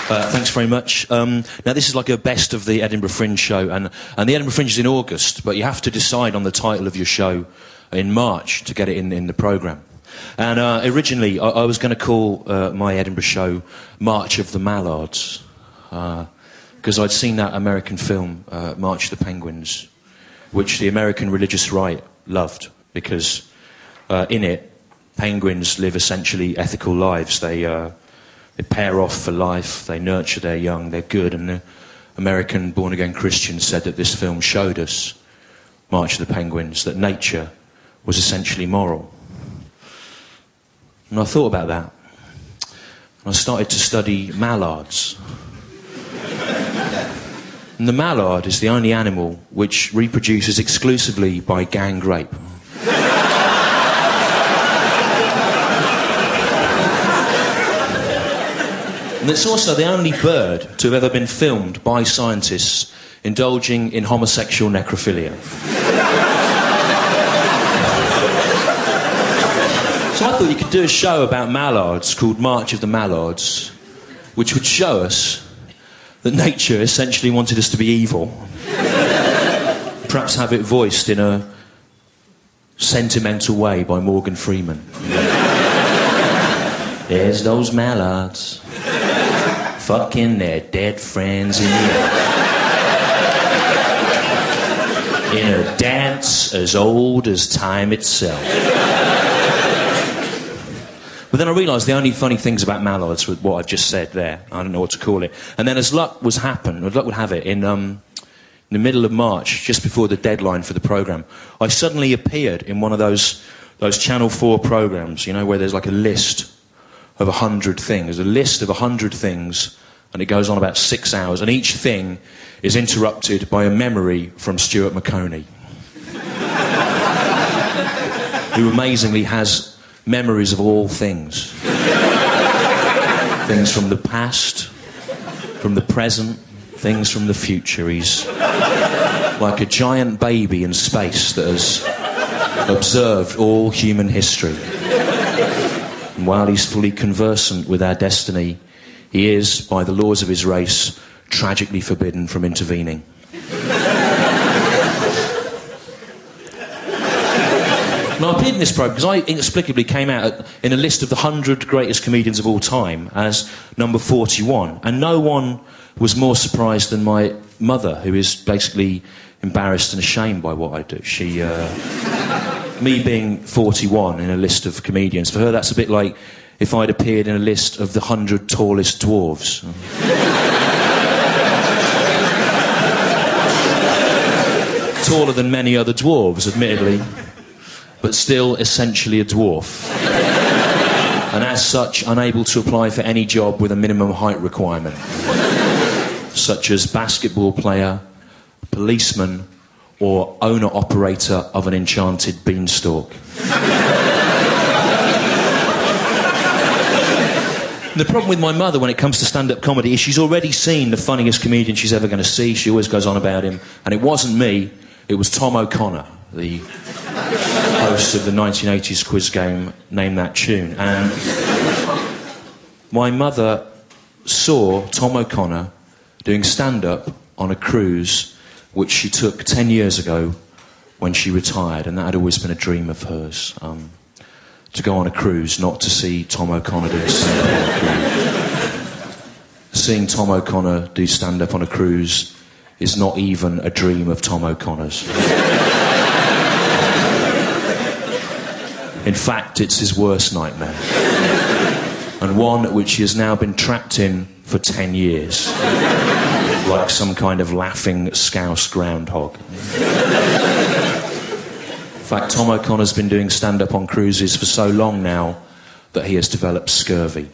Thanks very much. Now, this is like a best of the Edinburgh Fringe show, and the Edinburgh Fringe is in August, but you have to decide on the title of your show in March to get it in the programme. And originally, I was going to call my Edinburgh show March of the Mallards, because I'd seen that American film, March of the Penguins, which the American religious right loved, because in it, penguins live essentially ethical lives. They pair off for life, they nurture their young, they're good, and the American born-again Christians said that this film showed us, March of the Penguins, that nature was essentially moral. And I thought about that, and I started to study mallards. And the mallard is the only animal which reproduces exclusively by gang rape. And it's also the only bird to have ever been filmed by scientists indulging in homosexual necrophilia. So I thought you could do a show about mallards called March of the Mallards, which would show us that nature essentially wanted us to be evil. Perhaps have it voiced in a sentimental way by Morgan Freeman. There's those mallards, fucking their dead friends in the air, in a dance as old as time itself. But then I realised the only funny things about mallards were what I've just said there. I don't know what to call it. And then as luck would have it, in the middle of March, just before the deadline for the programme, I suddenly appeared in one of those Channel 4 programmes, you know, where there's like a list of 100 things. There's a list of 100 things, and it goes on about 6 hours, and each thing is interrupted by a memory from Stewart who amazingly has memories of all things. Things from the past, from the present, things from the future. He's like a giant baby in space that has observed all human history. And while he's fully conversant with our destiny, he is, by the laws of his race, tragically forbidden from intervening. Now, I appeared in this programme because I inexplicably came out in a list of the 100 greatest comedians of all time as number 41, and no one was more surprised than my mother, who is basically embarrassed and ashamed by what I do. She, me being 41 in a list of comedians, for her that's a bit like if I'd appeared in a list of the 100 tallest dwarves. Taller than many other dwarves, admittedly, but still essentially a dwarf. And as such, unable to apply for any job with a minimum height requirement, such as basketball player, policeman, or owner-operator of an enchanted beanstalk. The problem with my mother when it comes to stand-up comedy is she's already seen the funniest comedian she's ever going to see. She always goes on about him. And it wasn't me, it was Tom O'Connor, the host of the 1980s quiz game Name That Tune. And my mother saw Tom O'Connor doing stand-up on a cruise which she took 10 years ago when she retired, and that had always been a dream of hers. To go on a cruise, not to see Tom O'Connor do stand-up on a cruise. Seeing Tom O'Connor do stand-up on a cruise is not even a dream of Tom O'Connor's. In fact, it's his worst nightmare. And one which he has now been trapped in for 10 years. Like some kind of laughing Scouse groundhog. In fact, Tom O'Connor's been doing stand-up on cruises for so long now that he has developed scurvy.